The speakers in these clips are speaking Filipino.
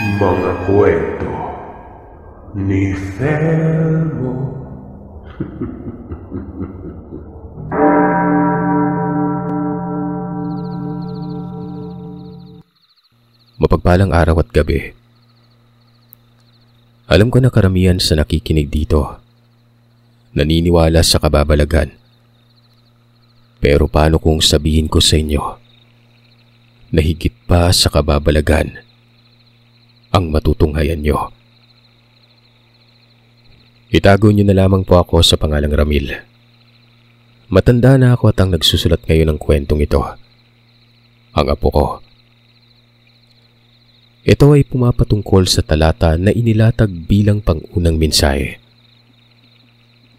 Mga kwento ni Felmo. Mapagpalang araw at gabi. Alam ko na karamihan sa nakikinig dito naniniwala sa kababalagan. Pero paano kung sabihin ko sa inyo na higit pa sa kababalagan ang matutunghayan nyo? Itago nyo na lamang po ako sa pangalang Ramil. Matanda na ako at ang nagsusulat ngayon ng kwentong ito. Ang apo ko. Ito ay pumapatungkol sa talata na inilatag bilang pangunang mensahe.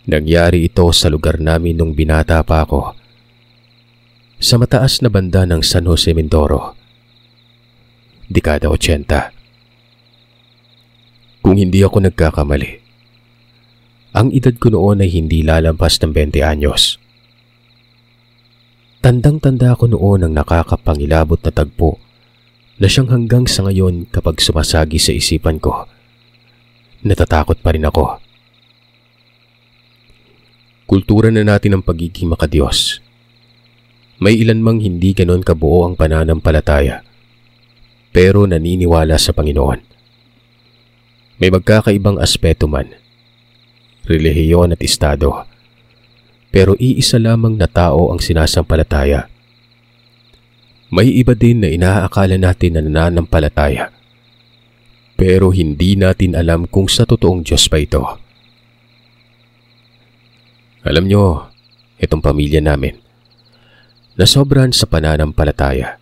Nangyari ito sa lugar namin nung binata pa ako, sa mataas na banda ng San Jose, Mindoro, dekada 80. Kung hindi ako nagkakamali, ang edad ko noon ay hindi lalampas ng 20 anyos. Tandang-tanda ako noon ang nakakapangilabot na tagpo na siyang hanggang sa ngayon kapag sumasagi sa isipan ko, natatakot pa rin ako. Kultura na natin ang pagiging makadiyos. May ilan mang hindi ganon kabuo ang pananampalataya, pero naniniwala sa Panginoon. May magkakaibang aspeto man, relihiyon at estado, pero iisa lamang na tao ang sinasampalataya. May iba din na inaakala natin na nananampalataya, pero hindi natin alam kung sa totoong Diyos ba ito. Alam nyo, itong pamilya namin, nasobran sa pananampalataya.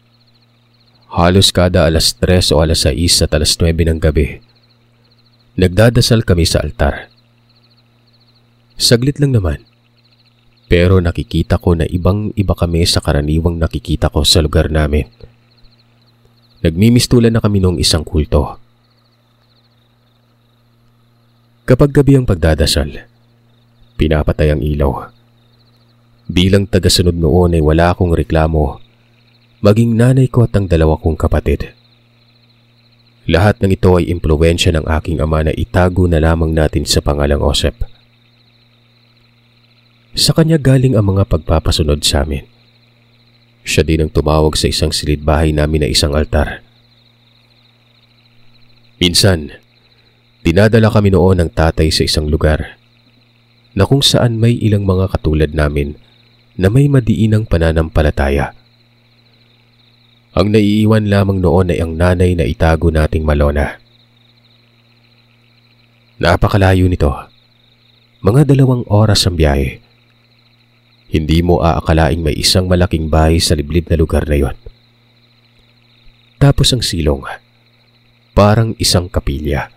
Halos kada alas 3 o alas 6 at alas 9 ng gabi, nagdadasal kami sa altar. Saglit lang naman, pero nakikita ko na ibang-iba kami sa karaniwang nakikita ko sa lugar namin. Nagmimistulan na kami noong isang kulto. Kapag gabi ang pagdadasal, pinapatay ang ilaw. Bilang tagasunod noon ay wala akong reklamo, maging nanay ko at ang dalawa kong kapatid. Lahat ng ito ay impluwensya ng aking ama na itago na lamang natin sa pangalang Osep. Sa kanya galing ang mga pagpapasunod sa amin. Siya din ang tumawag sa isang silid-bahay namin na isang altar. Minsan, dinadala kami noon ng tatay sa isang lugar na kung saan may ilang mga katulad namin na may madiinang pananampalataya. Ang naiiwan lamang noon ay ang nanay na itago nating Malona. Napakalayo nito. Mga 2 oras ang biyahe. Hindi mo aakalaing may isang malaking bahay sa liblib na lugar na yon. Tapos ang silong, parang isang kapilya.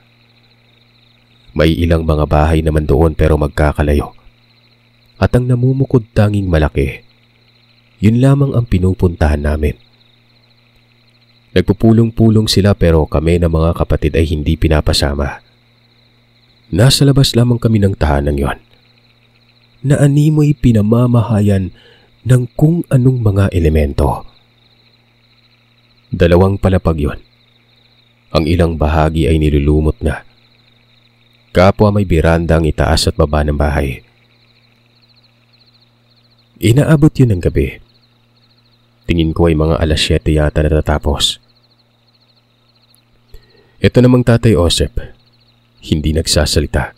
May ilang mga bahay naman doon pero magkakalayo. At ang namumukod tanging malaki, yun lamang ang pinupuntahan namin. Nagpupulong-pulong sila pero kami na mga kapatid ay hindi pinapasama. Nasa labas lamang kami ng tahanan yon, na animoy pinamamahayan ng kung anong mga elemento. 2 palapag yon. Ang ilang bahagi ay nilulumot na. Kapwa may biranda ang itaas at baba ng bahay. Inaabot yun ng gabi. Tingin ko ay mga alas 7 yata natatapos. Ito namang Tatay Osep, hindi nagsasalita.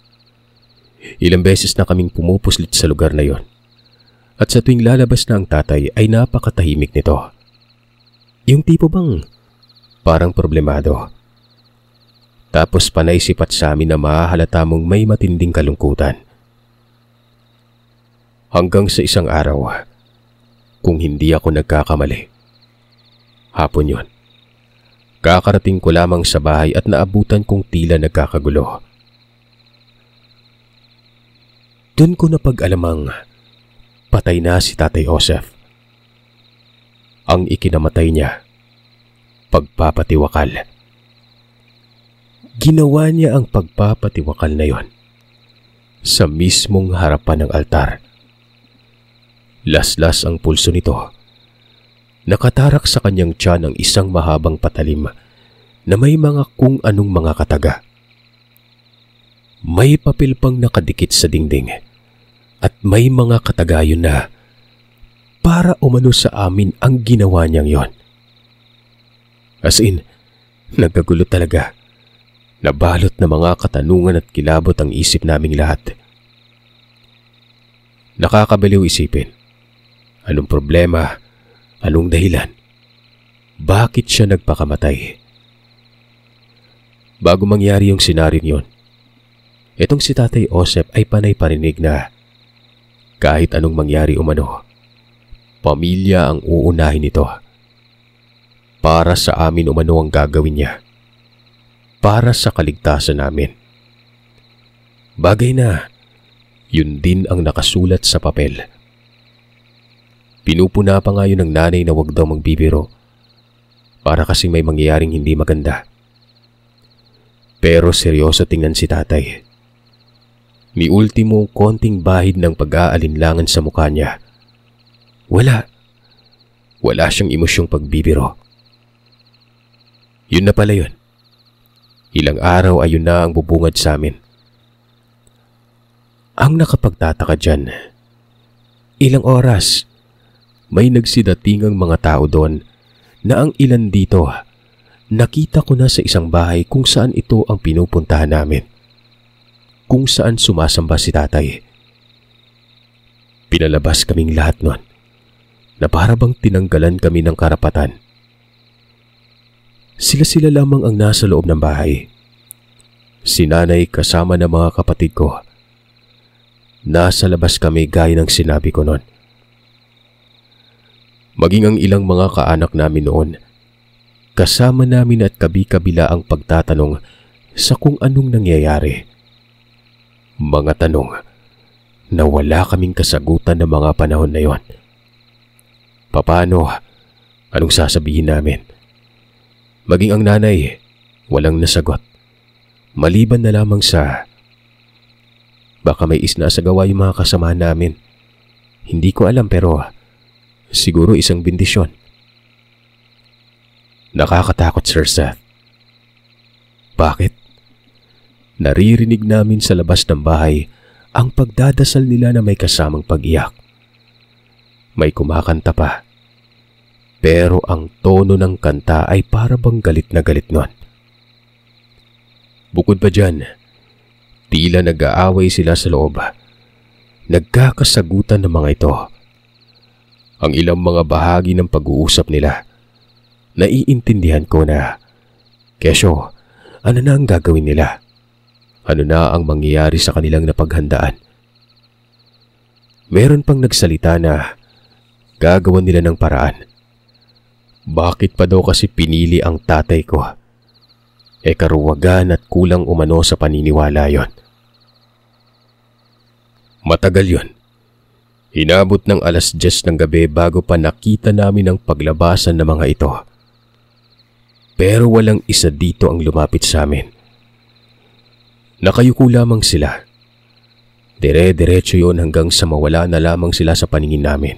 Ilang beses na kaming pumupuslit sa lugar na yon. At sa tuwing lalabas na ang tatay ay napakatahimik nito. Yung tipo bang parang problemado. Tapos panay sipat sa amin na mahahalata mong may matinding kalungkutan. Hanggang sa isang araw, kung hindi ako nagkakamali, hapon yon, kakarating ko lamang sa bahay at naabutan kong tila nagkakagulo. Doon ko napag-alamang patay na si Tatay Osef. Ang ikinamatay niya, pagpapatiwakal. Ginawa niya ang pagpapatiwakal na yon sa mismong harapan ng altar. Laslas ang pulso nito. Nakatarak sa kanyang tiyan ang isang mahabang patalim na may mga kung anong mga kataga. May papel pang nakadikit sa dingding at may mga katagayon na para umano sa amin ang ginawa niyang yon. As in, nagkagulo talaga. Nabalot na mga katanungan at kilabot ang isip naming lahat. Nakakabaliw isipin. Anong problema? Anong dahilan? Bakit siya nagpakamatay? Bago mangyari yung senaryo yon, itong si Tatay Joseph ay panay parinig na kahit anong mangyari umano, pamilya ang uunahin nito. Para sa amin umano ang gagawin niya. Para sa kaligtasan namin. Bagay na, yun din ang nakasulat sa papel. Pinupuna pa nga yun ng nanay na wag daw magbibiro. Para kasing may mangyayaring hindi maganda. Pero seryoso tingnan si tatay. Ni ultimo konting bahid ng pag-aalinlangan sa mukha niya. Wala siyang emosyong pagbibiro. Yun na pala yun. Ilang araw ay yun na ang bubungad sa amin. Ang nakapagtataka dyan, ilang oras, may nagsidatingang mga tao doon na ang ilan dito, nakita ko na sa isang bahay kung saan ito ang pinupuntahan namin. Kung saan sumasamba si tatay. Pinalabas kaming lahat nun na para bang tinanggalan kami ng karapatan. Sila lamang ang nasa loob ng bahay. Si nanay kasama ng mga kapatid ko. Nasa labas kami gaya ng sinabi ko noon. Maging ang ilang mga kaanak namin noon, kasama namin at kabi-kabila ang pagtatanong sa kung anong nangyayari. Mga tanong na wala kaming kasagutan ng mga panahon na yon. Paano? Anong sasabihin namin? Maging ang nanay, walang nasagot. Maliban na lamang sa baka may isnasagawa yung mga kasamahan namin. Hindi ko alam pero siguro isang bendisyon. Nakakatakot, Sir Seth. Bakit? Naririnig namin sa labas ng bahay ang pagdadasal nila na may kasamang pag-iyak. May kumakanta pa. Pero ang tono ng kanta ay para bang galit na galit nun. Bukod pa dyan, tila nag-aaway sila sa loob. Nagkakasagutan ng mga ito. Ang ilang mga bahagi ng pag-uusap nila, naiintindihan ko na, kesyo, ano na ang gagawin nila? Ano na ang mangyayari sa kanilang napaghandaan? Meron pang nagsalita na gagawan nila ng paraan. Bakit pa daw kasi pinili ang tatay ko? Karuwagan at kulang umano sa paniniwala yon. Matagal yon. Inabot ng 10:00 ng gabi bago pa nakita namin ang paglabasan ng mga ito. Pero walang isa dito ang lumapit sa amin. Nakayuko lamang sila. Dire-diretso yon hanggang sa mawala na lamang sila sa paningin namin.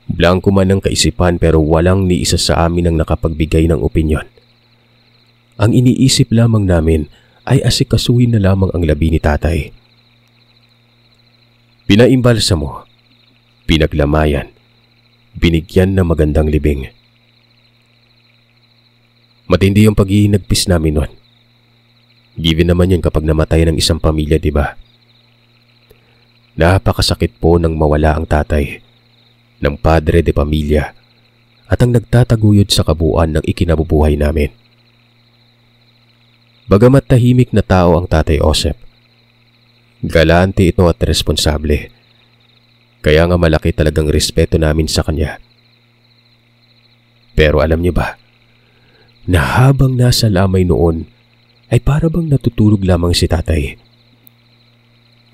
Blanko man ang kaisipan pero walang ni isa sa amin ang nakapagbigay ng opinyon. Ang iniisip lamang namin ay asikasuhin na lamang ang labi ni tatay. Pinaimbalsa mo, pinaglamayan, binigyan ng magandang libing. Matindi yung paghihinagpis namin nun. Given naman yun kapag namatay ng isang pamilya, di ba? Napakasakit po nang mawala ang tatay ng padre de pamilya at ang nagtataguyod sa kabuuan ng ikinabubuhay namin. Bagamat tahimik na tao ang Tatay Joseph, galante ito at responsable. Kaya nga malaki talagang respeto namin sa kanya. Pero alam niyo ba, na habang nasa lamay noon ay para bang natutulog lamang si tatay.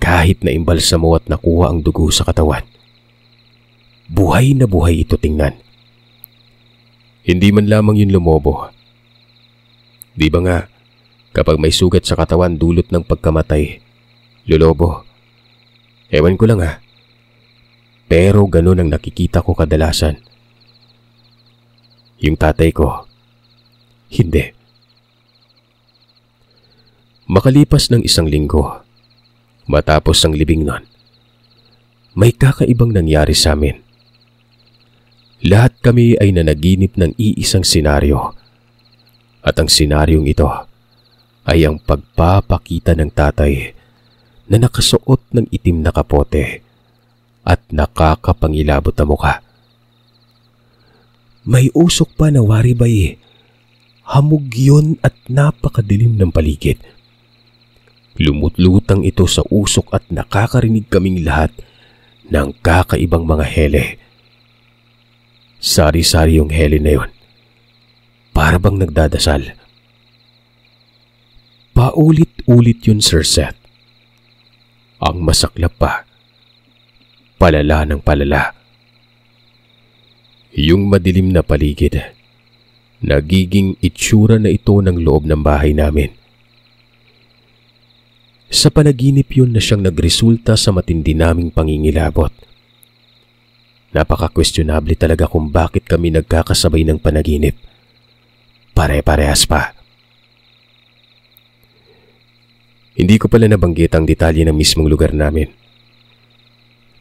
Kahit na imbalsa mo at nakuha ang dugo sa katawan, buhay na buhay ito tingnan. Hindi man lamang yun lumobo. Di ba nga, kapag may sugat sa katawan dulot ng pagkamatay, lulobo. Ewan ko lang ha. Pero ganun ang nakikita ko kadalasan. Yung tatay ko, Hindi. Makalipas ng 1 linggo, matapos ang libing nun, may kakaibang nangyari sa amin. Lahat kami ay nanaginip ng iisang senaryo. At ang senaryong ito ay ang pagpapakita ng tatay na nakasuot ng itim na kapote at nakakapangilabot na mukha. May usok pa na waribay. Hamog yun at napakadilim ng paligid. Lumutlutang ito sa usok at nakakarinig kaming lahat ng kakaibang mga hele. Sari-sari yung hele na yun. Para bang nagdadasal. Paulit-ulit yun, Sir Seth. Ang masaklap pa, palala ng palala. Yung madilim na paligid, nagiging itsura na ito ng loob ng bahay namin. Sa panaginip yun na siyang nagresulta sa matindi naming pangingilabot. Napaka-questionable talaga kung bakit kami nagkakasabay ng panaginip. Pare-parehas pa. Hindi ko pala nabanggit ang detalye ng mismong lugar namin.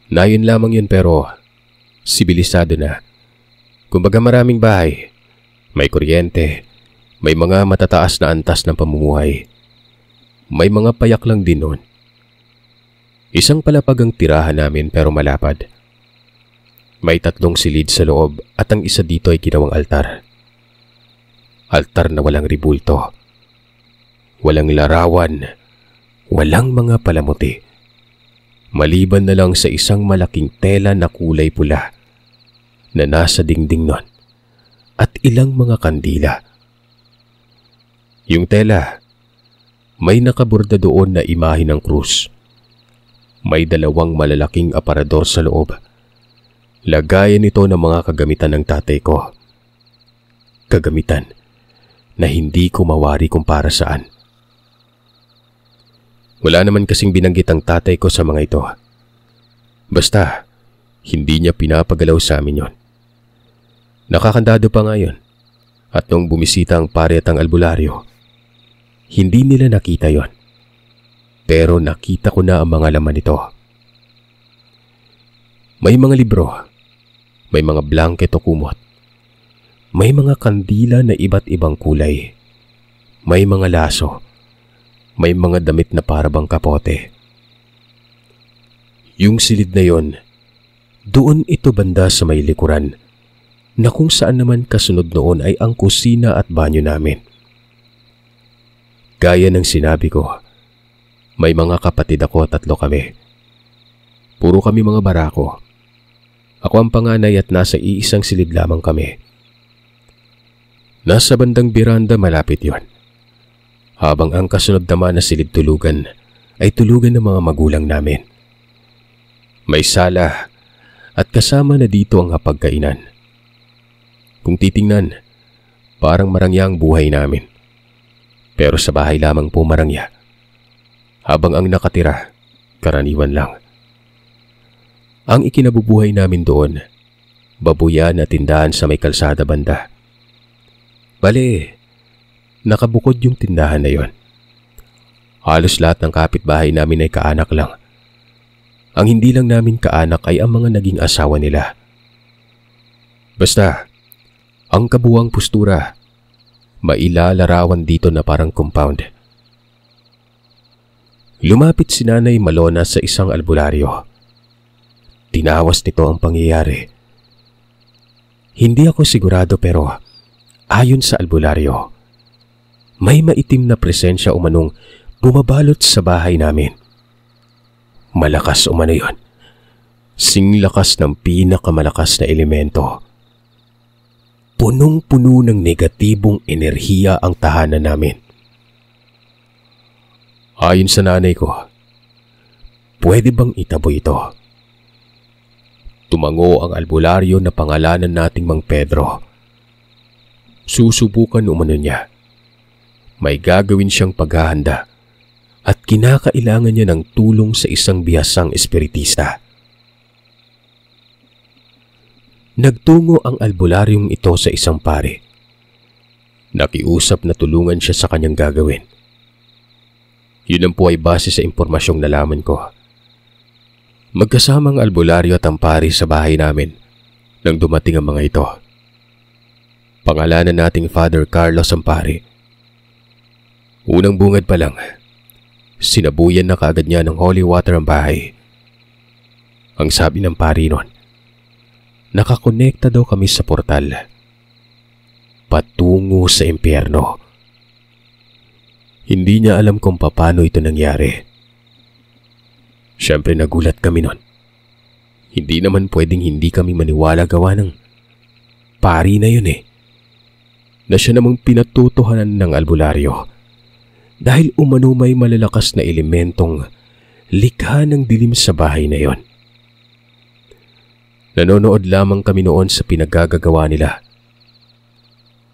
Nayon lamang yun pero sibilisado na. Kumbaga maraming bahay, may kuryente, may mga matataas na antas ng pamumuhay. May mga payak lang din noon. Isang palapag ang tirahan namin pero malapad. May 3 silid sa loob at ang isa dito ay ginawang altar. Altar na walang ribulto, walang larawan, walang mga palamuti. Maliban na lang sa isang malaking tela na kulay pula na nasa dingding nun at ilang mga kandila. Yung tela, may nakaborda doon na imahe ng krus. May 2 malalaking aparador sa loob. Lagayan ito ng mga kagamitan ng tatay ko. Kagamitan na hindi ko mawari kung para saan. Wala naman kasing binanggit ang tatay ko sa mga ito. Basta, hindi niya pinapagalaw sa amin yon. Nakakandado pa nga yun. At nung bumisita ang pare at ang albularyo, hindi nila nakita yon. Pero nakita ko na ang mga laman nito. May mga libro, may mga blanket o kumot, may mga kandila na iba't ibang kulay, may mga laso, may mga damit na parabang kapote. Yung silid na yon, doon ito banda sa may likuran, na kung saan naman kasunod noon ay ang kusina at banyo namin. Gaya ng sinabi ko, may mga kapatid ako, 3 kami. Puro kami mga barako. Ako ang panganay at nasa iisang silid lamang kami. Nasa bandang biranda malapit yon. Habang ang kasunod naman na silid tulugan ay tulugan ng mga magulang namin. May sala at kasama na dito ang hapagkainan. Kung titingnan, parang marangya ang buhay namin. Pero sa bahay lamang po marangya. Habang ang nakatira, karaniwan lang. Ang ikinabubuhay namin doon, babuyan at tindahan sa may kalsada banda. Bale, nakabukod yung tindahan na yon. Halos lahat ng kapitbahay namin ay kaanak lang. Ang hindi lang namin kaanak ay ang mga naging asawa nila. Basta, ang kabuwang postura, mailalarawan dito na parang compound. Lumapit si Nanay Malona sa isang albularyo. Tinawas nito ang pangyayari. Hindi ako sigurado pero ayon sa albularyo, may maitim na presensya umanong bumabalot sa bahay namin. Malakas umano yun. Singlakas ng pinakamalakas na elemento. Punong-puno ng negatibong enerhiya ang tahanan namin. Ayon sa nanay ko, pwede bang itabo ito? Tumango ang albularyo na pangalanan nating Mang Pedro. Susubukan umano niya. May gagawin siyang paghahanda at kinakailangan niya ng tulong sa isang bihasang espiritista. Nagtungo ang albularyong ito sa isang pare. Nakiusap na tulungan siya sa kanyang gagawin. Yun ang po ay base sa impormasyong nalaman ko. Magkasamang albularyo at ang pari sa bahay namin nang dumating ang mga ito. Pangalanan nating Father Carlos ang pari. Unang bungad pa lang, sinabuyan na kaagad niya ng holy water ang bahay. Ang sabi ng pari nun, nakakonekta daw kami sa portal patungo sa impyerno. Hindi niya alam kung paano ito nangyari. Siyempre nagulat kami nun. Hindi naman pwedeng hindi kami maniwala gawa ng pari na yun na siya namang pinatutuhanan ng albularyo dahil umano may malalakas na elementong likha ng dilim sa bahay na yon. Nanonood lamang kami noon sa pinagagagawa nila.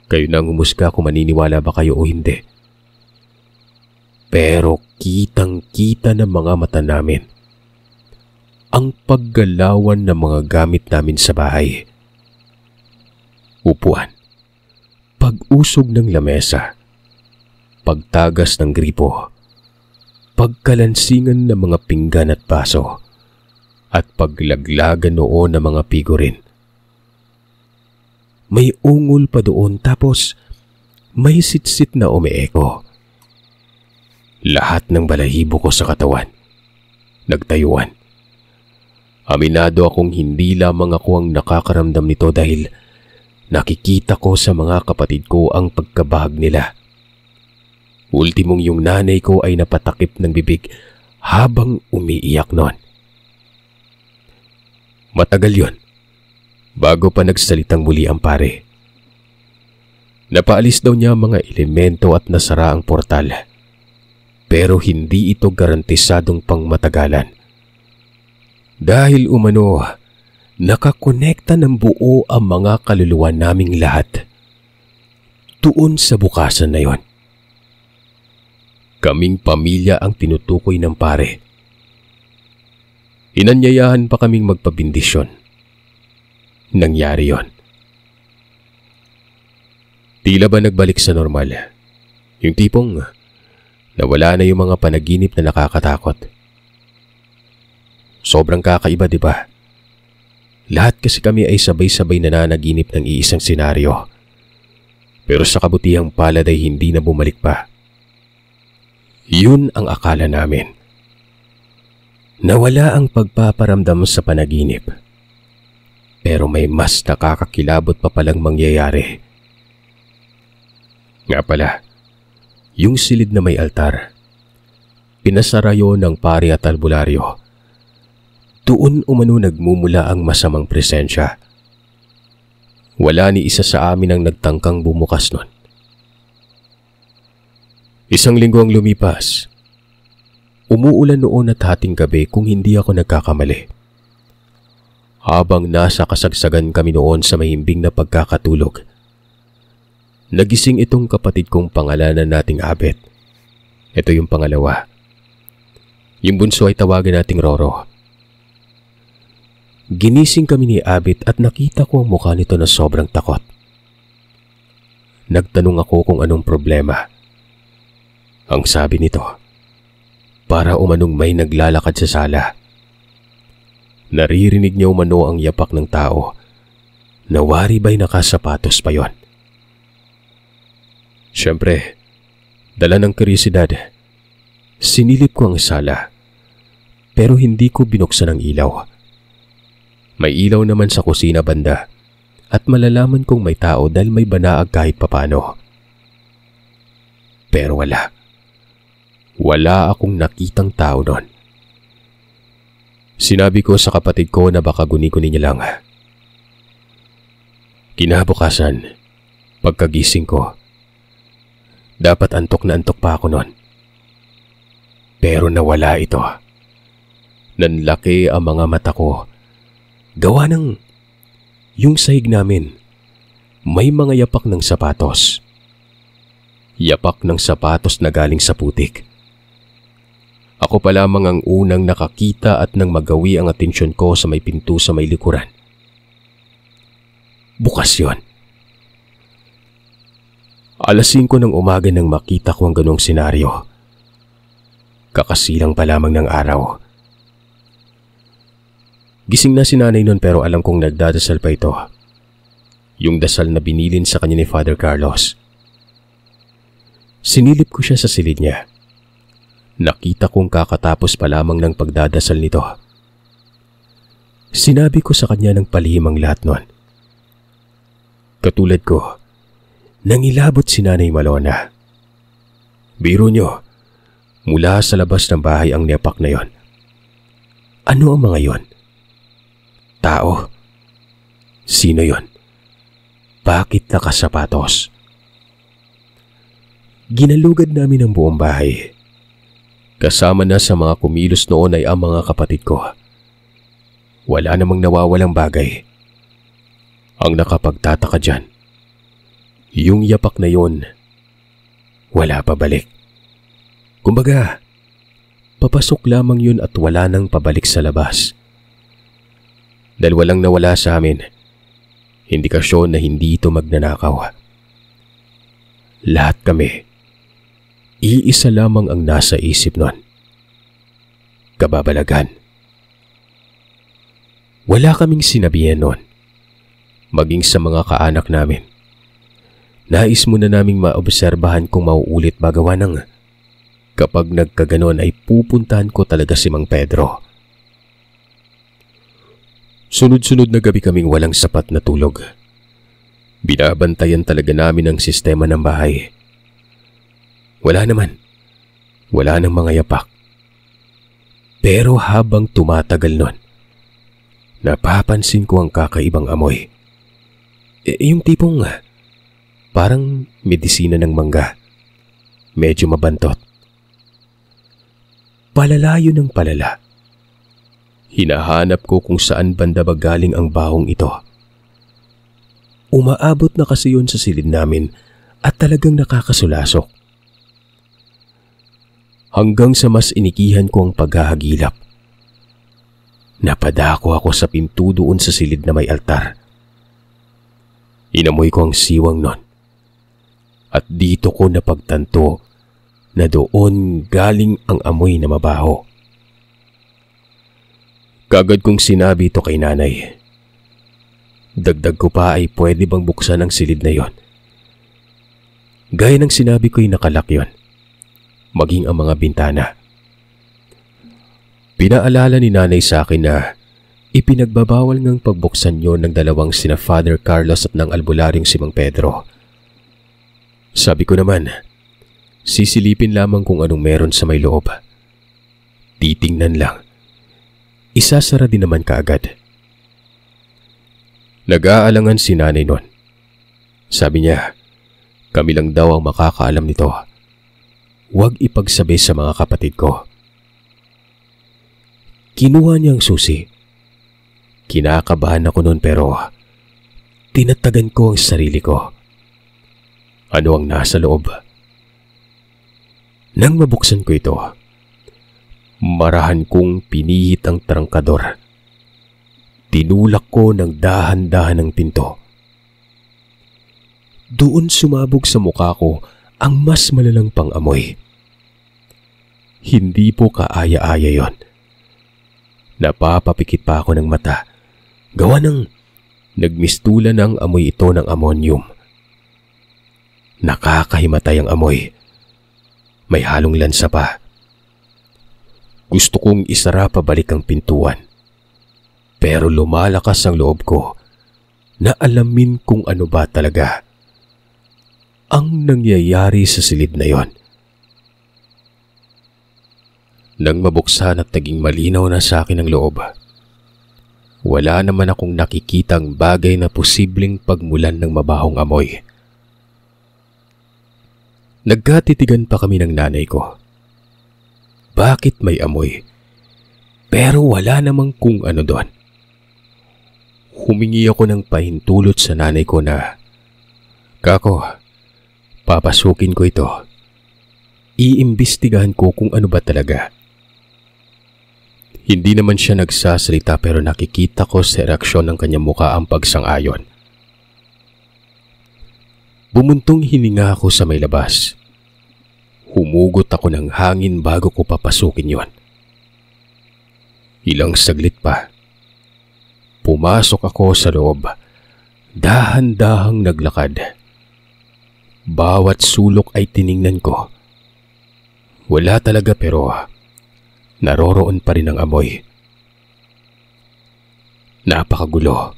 Kayo nang humusga kung maniniwala ba kayo o hindi. Pero kitang-kita ng mga mata namin ang paggalawan ng mga gamit namin sa bahay. Upuan, pag-usog ng lamesa, pagtagas ng gripo, pagkalansingan ng mga pinggan at baso, at paglaglagan noon ng mga figurin. May ungol pa doon tapos may sitsit na umeeko. Lahat ng balahibo ko sa katawan nagtayuan. Aminado akong hindi lamang ako ang nakakaramdam nito dahil nakikita ko sa mga kapatid ko ang pagkabahag nila. Ultimong yung nanay ko ay napatakip ng bibig habang umiiyak noon. Matagal yon bago pa nagsalitang muli ang pare. Napaalis daw niya mga elemento at nasara ang portal. Pero hindi ito garantisadong pangmatagalan. Dahil umano, nakakonekta ng buo ang mga kaluluwa naming lahat. Tuon sa bukasan na yon. Kaming pamilya ang tinutukoy ng pare. Inanyayahan pa kaming magpabindisyon. Nangyari yon. Tila ba nagbalik sa normal? Yung tipong nawala na yung mga panaginip na nakakatakot. Sobrang kakaiba, di ba? Lahat kasi kami ay sabay-sabay nananaginip ng iisang senaryo. Pero sa kabutihang palad ay hindi na bumalik pa. Yun ang akala namin. Nawala ang pagpaparamdam sa panaginip. Pero may mas nakakakilabot pa palang mangyayari. Nga pala, yung silid na may altar, pinasara yun ng pari at albularyo. Doon umano nagmumula ang masamang presensya. Wala ni isa sa amin ang nagtangkang bumukas nun. Isang linggo ang lumipas. Umuulan noon at hating gabi kung hindi ako nagkakamali. Habang nasa kasagsagan kami noon sa mahimbing na pagkakatulog, nagising itong kapatid kong pangalanan nating Abet. Ito yung pangalawa. Yung bunso ay tawagan nating Roro. Ginising kami ni Abet at nakita ko ang mukha nito na sobrang takot. Nagtanong ako kung anong problema. Ang sabi nito, para umanong may naglalakad sa sala. Naririnig niya umano ang yapak ng tao. Nawari ba'y nakasapatos pa yon? Siyempre, dala ng kurisidad, sinilip ko ang sala, pero hindi ko binuksan ang ilaw. May ilaw naman sa kusina banda at malalaman kong may tao dahil may banaag kahit papano. Pero wala. Wala akong nakitang tao doon. Sinabi ko sa kapatid ko na baka guni-guni niya lang. Kinabukasan, pagkagising ko, dapat antok na antok pa ako noon. Pero nawala ito. Nanlaki ang mga mata ko. Gawa ng yung sahig namin, may mga yapak ng sapatos. Yapak ng sapatos na galing sa putik. Ako pa lamang ang unang nakakita at nang magawi ang atensyon ko sa may pinto sa may likuran. Bukas yon. Alas 5 ng umaga nang makita ko ang ganong senaryo. Kakasilang pa lamang ng araw. Gising na si nanay noon pero alam kong nagdadasal pa ito. Yung dasal na binilin sa kanya ni Father Carlos. Sinilip ko siya sa silid niya. Nakita kong kakatapos pa lamang ng pagdadasal nito. Sinabi ko sa kanya ng palihim ang lahat noon. Katulad ko, nangilabot si Nanay Malona. Biro nyo, mula sa labas ng bahay ang nepak na yon. Ano ang mga yon? Tao? Sino yon? Bakit nakasapatos? Ginalugad namin ang buong bahay. Kasama na sa mga kumilos noon ay ang mga kapatid ko. Wala namang nawawalang bagay. Ang nakapagtataka dyan, yung yapak na yon, wala pa balik. Kumbaga, papasok lamang yun at wala nang pabalik sa labas. Dalawa lang nawala sa amin, indikasyon na hindi ito magnanakaw. Lahat kami, iisa lamang ang nasa isip nun. Kababalagan. Wala kaming sinabihan nun, maging sa mga kaanak namin. Nais muna naming maobserbahan kung mauulit ba gawa ng kapag nagkaganon ay pupuntahan ko talaga si Mang Pedro. Sunod-sunod na gabi kaming walang sapat na tulog. Binabantayan talaga namin ang sistema ng bahay. Wala naman. Wala nang mga yapak. Pero habang tumatagal nun, napapansin ko ang kakaibang amoy. Yung tipong parang medisina ng mangga. Medyo mabantot. Palalayo ng palala. Hinahanap ko kung saan banda ba galing ang bahong ito. Umaabot na kasi yun sa silid namin at talagang nakakasulasok. Hanggang sa mas inikihan ko ang paghahagilap. Napadako ako sa pinto doon sa silid na may altar. Inamoy ko ang siwang nun. At dito ko napagtanto na doon galing ang amoy na mabaho. Kagad kong sinabi ito kay nanay. Dagdag ko pa ay pwede bang buksan ang silid na yon. Gaya ng sinabi ko'y nakalak yon. Maging ang mga bintana. Pinaalala ni nanay sa akin na ipinagbabawal ngang pagbuksan yon ng dalawang sina Father Carlos at ng albularyong si Mang Pedro. Sabi ko naman, sisilipin lamang kung anong meron sa may loob. Titingnan lang. Isasara din naman kaagad. Nag-aalangan si nanay nun. Sabi niya, kami lang daw ang makakaalam nito. Huwag ipagsabi sa mga kapatid ko. Kinuha niya ang susi. Kinakabahan ako noon pero tinatagan ko ang sarili ko. Ano ang nasa loob? Nang mabuksan ko ito, marahan kong pinihit ang trangkador. Tinulak ko ng dahan-dahan ang pinto. Doon sumabog sa mukha ko ang mas malalang pang-amoy. Hindi po kaaya-aya yon. Napapapikit pa ako ng mata. Gawa ng nagmistula ng amoy ito ng ammonium. Nakakahimatay ang amoy. May halong lansa pa. Gusto kong isara pabalik ang pintuan. Pero lumalakas ang loob ko na alamin kung ano ba talaga ang nangyayari sa silid na yon. Nang mabuksan at naging malinaw na sa akin ang loob, wala naman akong nakikitang bagay na posibleng pagmulan ng mabahong amoy. Nagkatitigan pa kami ng nanay ko. Bakit may amoy? Pero wala namang kung ano doon. Humingi ako ng pahintulot sa nanay ko na, "Kako, papasukin ko ito. Iimbestigahan ko kung ano ba talaga." Hindi naman siya nagsasalita pero nakikita ko sa reaksyon ng kanyang mukha ang pagsang-ayon. Bumuntong hininga ako sa may labas. Humugot ako ng hangin bago ko papasukin yon. Ilang saglit pa. Pumasok ako sa loob. Dahan-dahang naglakad. Bawat sulok ay tiningnan ko. Wala talaga pero naroroon pa rin ang amoy. Napakagulo.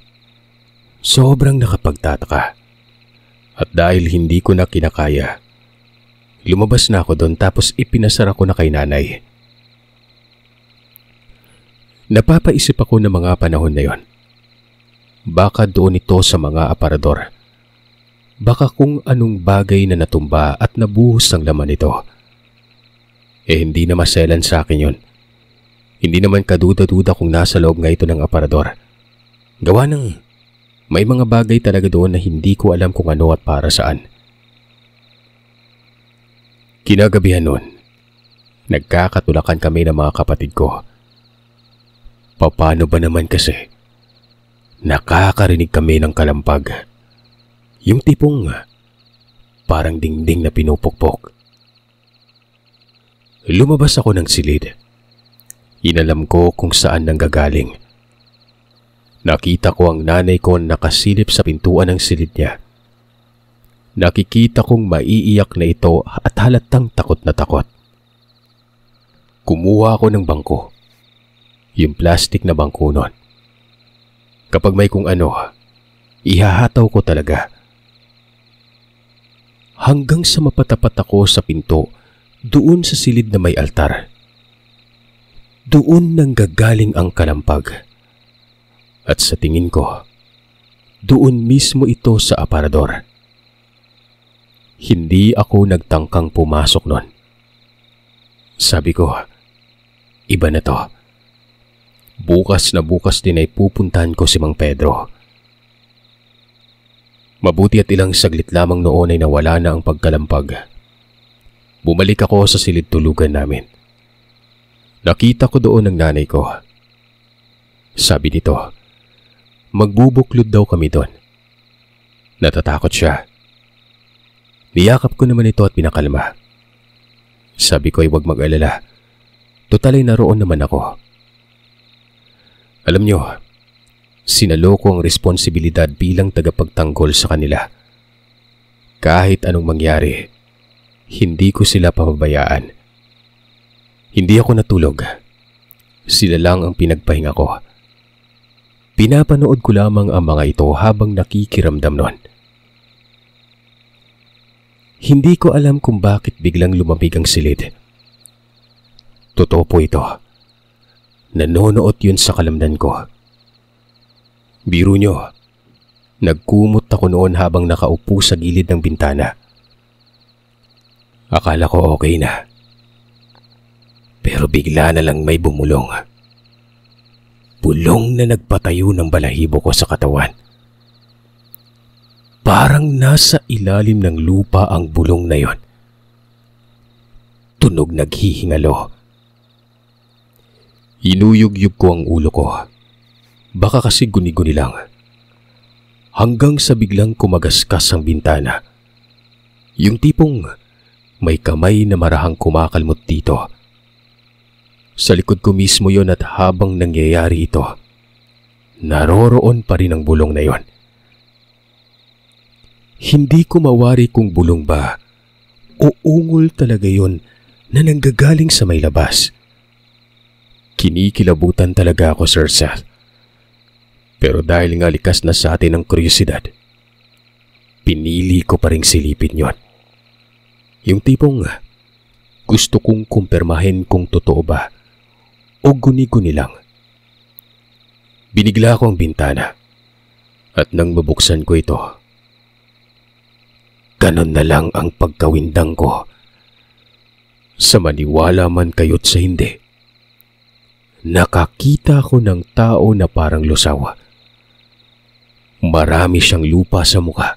Sobrang nakapagtataka. At dahil hindi ko na kinakaya, lumabas na ako doon tapos ipinasara ko na kay nanay. Napapaisip ako ng mga panahon na yon. Baka doon ito sa mga aparador. Baka kung anong bagay na natumba at nabuhos ang laman nito. Hindi na maselan sa akin yon. Hindi naman kaduda-duda kung nasa loob nga ito ng aparador. Gawa ng may mga bagay talaga doon na hindi ko alam kung ano at para saan. Kinagabihan noon, nagkakatulakan kami ng mga kapatid ko. Paano ba naman kasi? Nakakarinig kami ng kalampag. Yung tipong parang dingding na pinupukpok. Lumabas ako ng silid. Inalam ko kung saan nanggagaling. Nakita ko ang nanay ko nakasilip sa pintuan ng silid niya. Nakikita kong maiiyak na ito at halatang takot na takot. Kumuha ako ng bangko. Yung plastic na bangko nun. Kapag may kung ano, ihahataw ko talaga. Hanggang sa mapatapat ako sa pinto, doon sa silid na may altar. Doon nanggagaling ang kalampag. At sa tingin ko, doon mismo ito sa aparador. Hindi ako nagtangkang pumasok nun. Sabi ko, iba na to. Bukas na bukas din ay pupuntahan ko si Mang Pedro. Mabuti at ilang saglit lamang noon ay nawala na ang pagkalampag. Bumalik ako sa silid tulugan namin. Nakita ko doon ang nanay ko. Sabi nito, magbubuklod daw kami doon. Natatakot siya. Niyakap ko naman ito at pinakalma. Sabi ko ay huwag mag-alala. Total ay naroon naman ako. Alam nyo, sinalo ko ang responsibilidad bilang tagapagtanggol sa kanila. Kahit anong mangyari, hindi ko sila pababayaan. Hindi ako natulog. Sila lang ang pinagpahinga ko. Pinapanood ko lamang ang mga ito habang nakikiramdam nun. Hindi ko alam kung bakit biglang lumamig ang silid. Totoo po ito. Nanonood yun sa kalamnan ko. Biro nyo, nagkumot ako noon habang nakaupo sa gilid ng bintana. Akala ko okay na. Pero bigla na lang may bumulong. Bulong na nagpatayo ng balahibo ko sa katawan. Parang nasa ilalim ng lupa ang bulong na yon. Tunog naghihingalo. Inuyog-yug ko ang ulo ko. Baka kasi guni-guni lang. Hanggang sa biglang kumagaskas ang bintana. Yung tipong may kamay na marahang kumakalmot dito. Sa likod ko mismo yon at habang nangyayari ito, naroroon pa rin ang bulong na yon. Hindi ko mawari kung bulong ba o ungol talaga yon na nanggagaling sa may labas. Kinikilabutan talaga ako, Sir Seth. Pero dahil nga likas na sa atin ang kuryosidad, pinili ko pa ring silipin yon. Yung tipong gusto kong kumpirmahin kung totoo ba o guni-guni lang. Binigla ko ang bintana at nang mabuksan ko ito, ganon na lang ang pagkawindang ko. Sa maniwala man kayo't sa hindi, nakakita ko ng tao na parang lusaw. Marami siyang lupa sa mukha.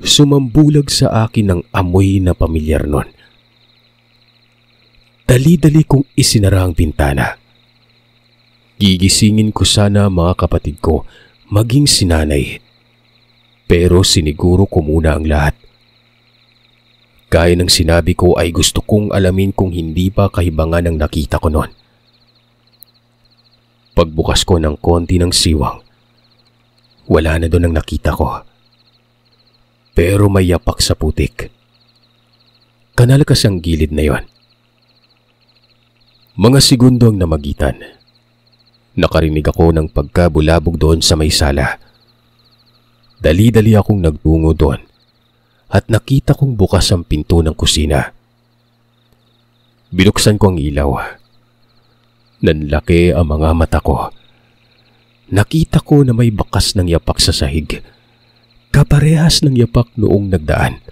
Sumambulag sa akin ng amoy na pamilyar nun. Dali-dali kong isinara ang bintana. Gigisingin ko sana mga kapatid ko, maging si nanay. Pero siniguro ko muna ang lahat. Gaya ng sinabi ko ay gusto kong alamin kung hindi ba kahibangan ang nakita ko noon. Pagbukas ko ng konti ng siwang, wala na doon ang nakita ko. Pero may yapak sa putik. Kanalakas ang gilid na yon. Mga segundo ang namagitan. Nakarinig ako ng pagkabulabog doon sa may sala. Dali-dali akong nagtungo doon at nakita kong bukas ang pinto ng kusina. Binuksan ko ang ilaw. Nanlaki ang mga mata ko. Nakita ko na may bakas ng yapak sa sahig. Kaparehas ng yapak noong nagdaan.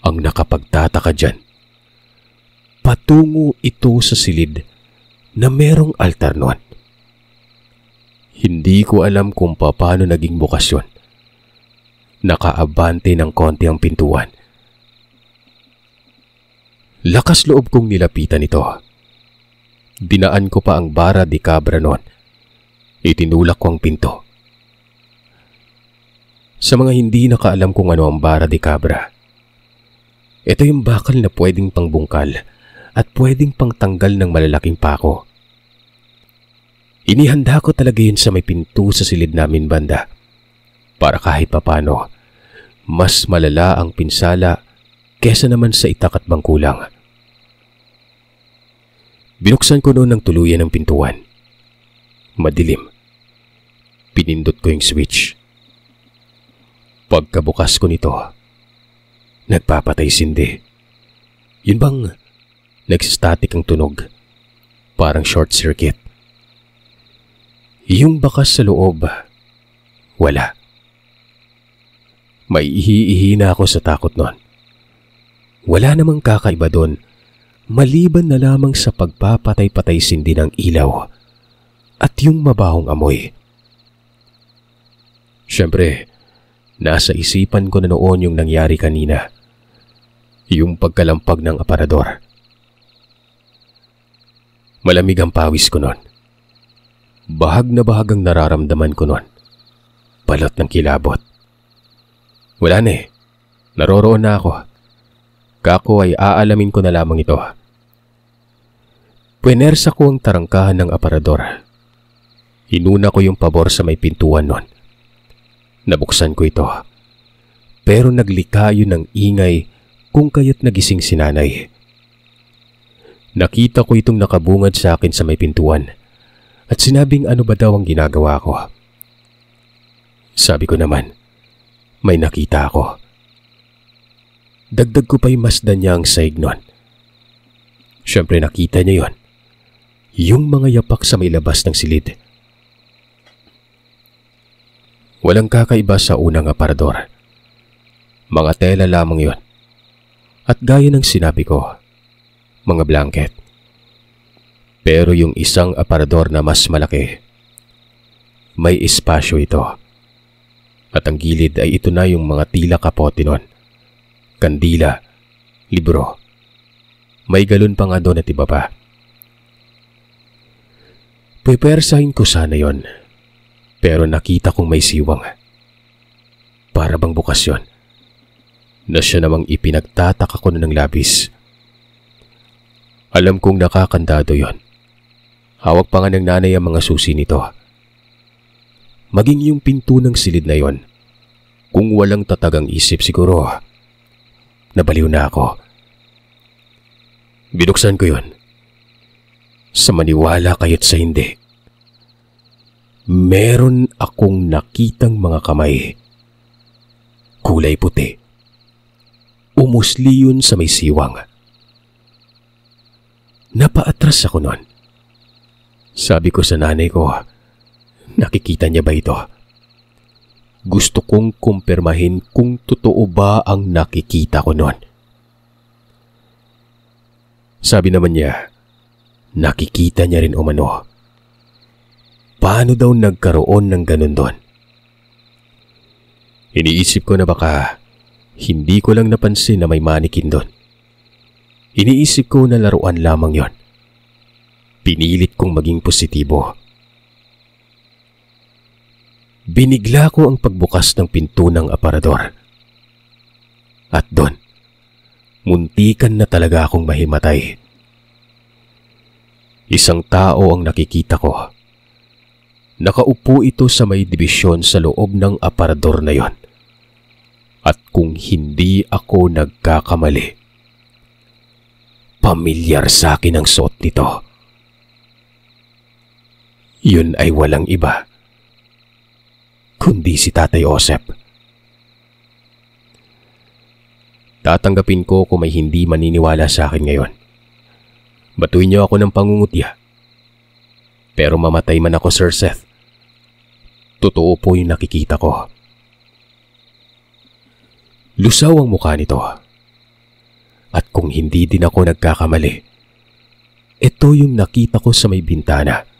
Ang nakapagtataka dyan, patungo ito sa silid na merong altar noon. Hindi ko alam kung paano naging bukas yun. Nakaabante ng konti ang pintuan. Lakas loob kong nilapitan ito. Dinaan ko pa ang bara de cabra noon. Itinulak ko ang pinto. Sa mga hindi nakaalam kung ano ang bara de cabra, ito yung bakal na pwedeng pangbungkal at pwedeng pangtanggal ng malalaking pako. Inihanda ko talaga yun sa may pinto sa silid namin banda para kahit papano mas malala ang pinsala kesa naman sa itak at bangkulang. Binuksan ko noon ng tuluyan ng pintuan. Madilim. Pinindot ko yung switch. Pagkabukas ko nito, nagpapatay sindi. Yun bang nagstatic ang tunog? Parang short circuit. Yung bakas sa loob, wala. May ihi-ihi na ako sa takot nun. Wala namang kakaiba doon, maliban na lamang sa pagpapatay-patay sindi ng ilaw at yung mabahong amoy. Siyempre, nasa isipan ko na noon yung nangyari kanina. Yung pagkalampag ng aparador. Malamig ang pawis ko noon. Bahag na bahag ang nararamdaman ko noon. Balot ng kilabot. Wala na eh. Naroroon na ako. Kako ay aalamin ko na lamang ito. Puwersa ko ang tarangkahan ng aparador. Inuna ko yung pabor sa may pintuan noon. Nabuksan ko ito. Pero naglikayo ng ingay kung kaya't nagising si nanay. Nakita ko itong nakabungad sa akin sa may pintuan at sinabing ano ba daw ang ginagawa ko. Sabi ko naman, may nakita ako. Dagdag ko pa'y masdan niya ang saig nun. Siyempre nakita niya yon. Yung mga yapak sa may labas ng silid. Walang kakaiba sa unang aparador. Mga tela lamang yon. At gaya ng sinabi ko, mga blanket. Pero yung isang aparador na mas malaki, may espasyo ito. At ang gilid ay ito na yung mga tila kapote nun. Kandila, libro. May galon pa nga doon at iba pa. Pupersahin ko sana yon, pero nakita kong may siwang. Para bang bukas yon, na siya namang ipinagtataka ko na ng labis. Alam kong nakakandado yon. Hawak pa nga ng nanay ang mga susi nito. Maging yung pinto ng silid na yon, kung walang tatagang isip siguro, nabaliw na ako. Binuksan ko yon. Sa maniwala kayo't sa hindi, meron akong nakitang mga kamay. Kulay puti. Umusli yun sa may siwang. Napaatras ako nun. Sabi ko sa nanay ko, nakikita niya ba ito? Gusto kong kumpirmahin kung totoo ba ang nakikita ko nun. Sabi naman niya, nakikita niya rin umano. Paano daw nagkaroon ng ganun doon? Iniisip ko na baka hindi ko lang napansin na may manikin doon. Iniisip ko na laruan lamang yon. Pinilit kong maging positibo. Binigla ko ang pagbukas ng pinto ng aparador. At doon, muntikan na talaga akong mahimatay. Isang tao ang nakikita ko. Nakaupo ito sa may dibisyon sa loob ng aparador na yon. At kung hindi ako nagkakamali, pamilyar sa akin ang suot nito. Yun ay walang iba kundi si Tatay Josep. Tatanggapin ko kung may hindi maniniwala sa akin ngayon. Batuin niyo ako ng pangungutya. Pero mamatay man ako, Sir Seth, totoo po yung nakikita ko. Lusaw ang mukha nito. At kung hindi din ako nagkakamali, ito yung nakita ko sa may bintana.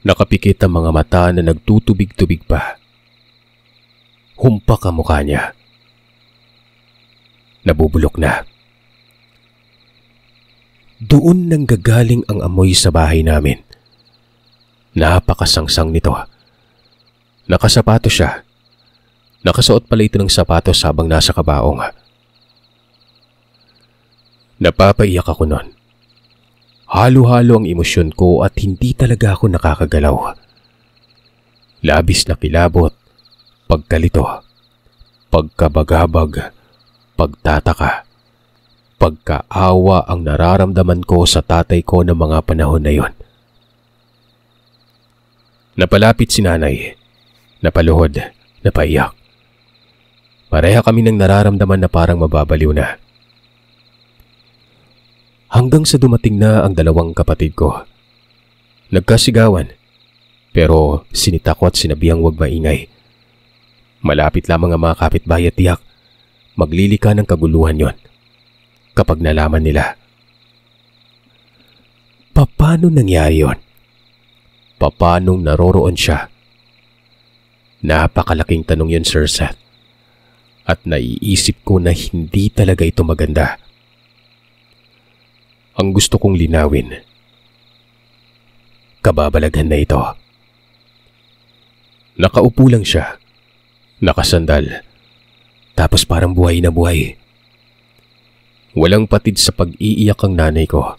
Nakapikit ang mga mata na nagtutubig-tubig pa. Humpak ang mukha niya. Nabubulok na. Doon nanggagaling ang amoy sa bahay namin. Napakasangsang nito. Nakasapatos siya. Nakasuot pala ito ng sapatos habang nasa kabaong. Napapaiyak ako noon. Halo-halo ang emosyon ko at hindi talaga ako nakakagalaw. Labis na kilabot, pagkalito, pagkabagabag, pagtataka, pagkaawa ang nararamdaman ko sa tatay ko ng mga panahon na yon. Napalapit si nanay, napaluhod, napaiyak. Pareha kami ng nararamdaman na parang mababaliw na. Hanggang sa dumating na ang dalawang kapatid ko. Nagkasigawan, pero sinita ko at sinabihang huwag maingay. Malapit lamang ang mga kapitbahay at tiyak, maglilika ng kaguluhan yon kapag nalaman nila. Paano nangyari yon? Paanong naroroon siya? Napakalaking tanong yon, Sir Seth. At naiisip ko na hindi talaga ito maganda. Ang gusto kong linawin, kababalaghan na ito. Nakaupo lang siya, nakasandal, tapos parang buhay na buhay. Walang patid sa pag-iiyak ang nanay ko.